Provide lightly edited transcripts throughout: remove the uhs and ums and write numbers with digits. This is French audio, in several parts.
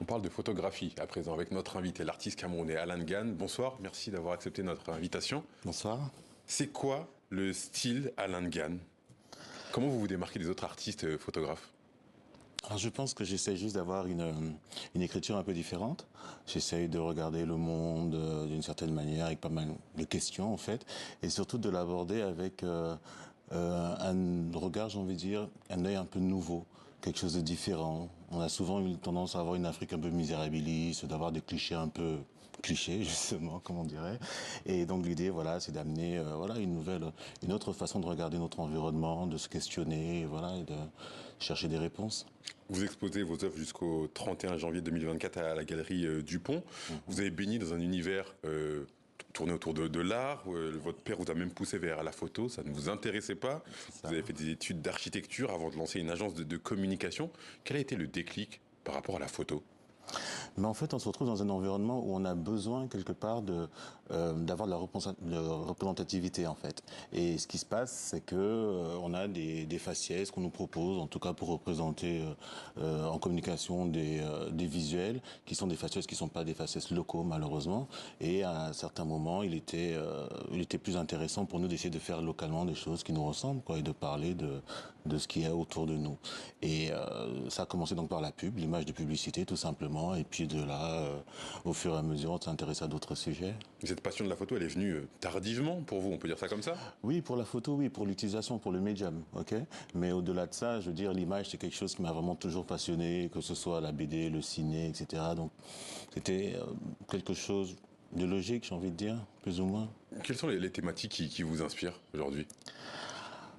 On parle de photographie à présent avec notre invité, l'artiste camerounais Alan Gann. Bonsoir, merci d'avoir accepté notre invitation. Bonsoir. C'est quoi le style Alan Gann? Comment vous vous démarquez des autres artistes photographes? Alors je pense que j'essaie juste d'avoir une écriture un peu différente. J'essaie de regarder le monde d'une certaine manière avec pas mal de questions en fait, et surtout de l'aborder avec un regard, j'ai envie de dire, un œil un peu nouveau, quelque chose de différent. On a souvent eu tendance à avoir une Afrique un peu misérabiliste, d'avoir des clichés un peu clichés justement, comme on dirait. Et donc l'idée, voilà, c'est d'amener voilà une autre façon de regarder notre environnement, de se questionner, voilà, et de chercher des réponses. Vous exposez vos œuvres jusqu'au 31 janvier 2024 à la galerie Dupont. Vous avez baigné dans un univers tourné autour de l'art. Votre père vous a même poussé vers la photo. Ça ne vous intéressait pas. C'est Vous ça. avez fait des études d'architecture avant de lancer une agence de communication. Quel a été le déclic par rapport à la photo? Mais en fait, on se retrouve dans un environnement où on a besoin quelque part de d'avoir de de représentativité en fait. Et ce qui se passe, c'est que on a des faciès qu'on nous propose, en tout cas pour représenter en communication des visuels, qui sont des faciès qui sont pas des faciès locaux malheureusement. Et à un certain moment, il était plus intéressant pour nous d'essayer de faire localement des choses qui nous ressemblent, quoi, et de parler de ce qui est autour de nous. Et ça a commencé donc par la pub, l'image de publicité tout simplement, et puis de là, au fur et à mesure, on s'intéresse à d'autres sujets. Cette passion de la photo, elle est venue tardivement pour vous, on peut dire ça comme ça? Oui, pour la photo, oui, pour l'utilisation, pour le médium, ok. Mais au-delà de ça, je veux dire, l'image, c'est quelque chose qui m'a vraiment toujours passionné, que ce soit la BD, le ciné, etc. Donc, c'était quelque chose de logique, j'ai envie de dire, plus ou moins. Quelles sont les thématiques qui vous inspirent aujourd'hui?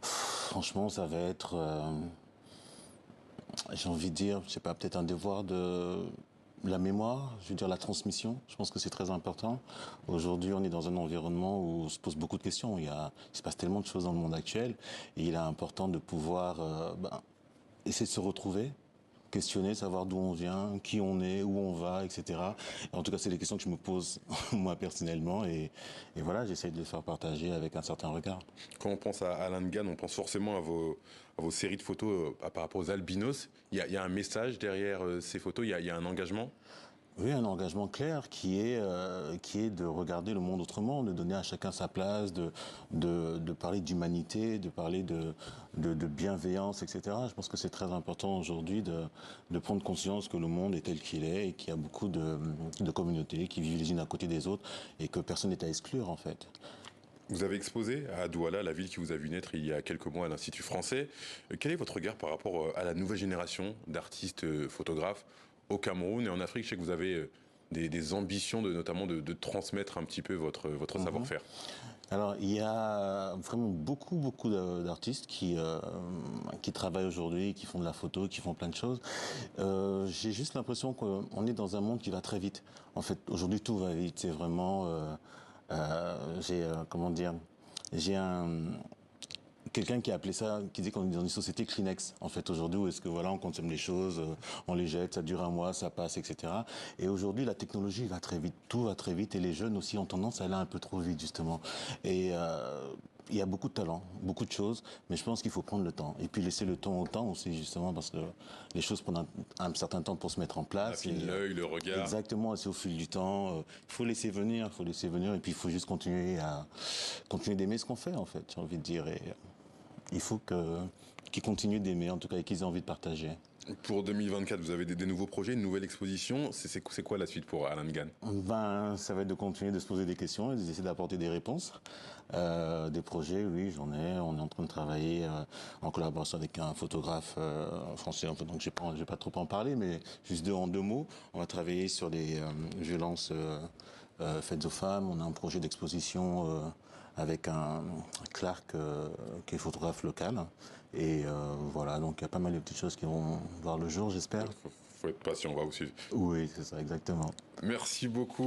Franchement, ça va être, j'ai envie de dire, je sais pas, peut-être un devoir de la mémoire, je veux dire la transmission. Je pense que c'est très important. Aujourd'hui, on est dans un environnement où on se pose beaucoup de questions. Il se passe tellement de choses dans le monde actuel, et il est important de pouvoir essayer de se retrouver, questionner, savoir d'où on vient, qui on est, où on va, etc. En tout cas, c'est des questions que je me pose moi personnellement, et voilà, j'essaie de les faire partager avec un certain regard. Quand on pense à Alan Gann, on pense forcément à vos séries de photos par rapport aux albinos. Il y a un message derrière ces photos, il y a un engagement. Oui, un engagement clair qui est de regarder le monde autrement, de donner à chacun sa place, de parler d'humanité, de parler de bienveillance, etc. Je pense que c'est très important aujourd'hui de prendre conscience que le monde est tel qu'il est et qu'il y a beaucoup de communautés qui vivent les unes à côté des autres et que personne n'est à exclure en fait. Vous avez exposé à Douala, la ville qui vous a vu naître il y a quelques mois à l'Institut français. Quel est votre regard par rapport à la nouvelle génération d'artistes photographes au Cameroun et en Afrique? Je sais que vous avez des ambitions notamment de transmettre un petit peu votre Mhm. savoir-faire. Alors, il y a vraiment beaucoup d'artistes qui travaillent aujourd'hui, qui font de la photo, qui font plein de choses. J'ai juste l'impression qu'on est dans un monde qui va très vite. En fait, aujourd'hui, tout va vite. C'est vraiment, comment dire, j'ai un quelqu'un qui a appelé ça, qui dit qu'on est dans une société Kleenex. En fait, aujourd'hui, où est-ce que voilà, on consomme les choses, on les jette, ça dure un mois, ça passe, etc. Et aujourd'hui, la technologie va très vite, tout va très vite, et les jeunes aussi ont tendance à aller un peu trop vite, justement. Et il y a beaucoup de talent, beaucoup de choses, mais je pense qu'il faut prendre le temps. Et puis laisser le temps au temps aussi, justement, parce que les choses prennent un certain temps pour se mettre en On place. affine l'œil, le regard. Exactement, c'est au fil du temps. Il faut laisser venir, et puis il faut juste continuer d'aimer ce qu'on fait, en fait, j'ai envie de dire. Et il faut qu'ils continuent d'aimer, en tout cas, et qu'ils aient envie de partager. Pour 2024, vous avez des nouveaux projets, une nouvelle exposition. C'est quoi la suite pour Alan Gann? Ben, ça va être de continuer de se poser des questions et d'essayer d'apporter des réponses. Des projets, oui, j'en ai. On est en train de travailler en collaboration avec un photographe français. En fait, donc, je vais pas trop en parler, mais juste en deux mots, on va travailler sur les violences faites aux femmes. On a un projet d'exposition avec un Clark qui est photographe local. Et voilà, donc il y a pas mal de petites choses qui vont voir le jour, j'espère. Faut être patient, on va vous suivre. Oui, c'est ça, exactement. Merci beaucoup.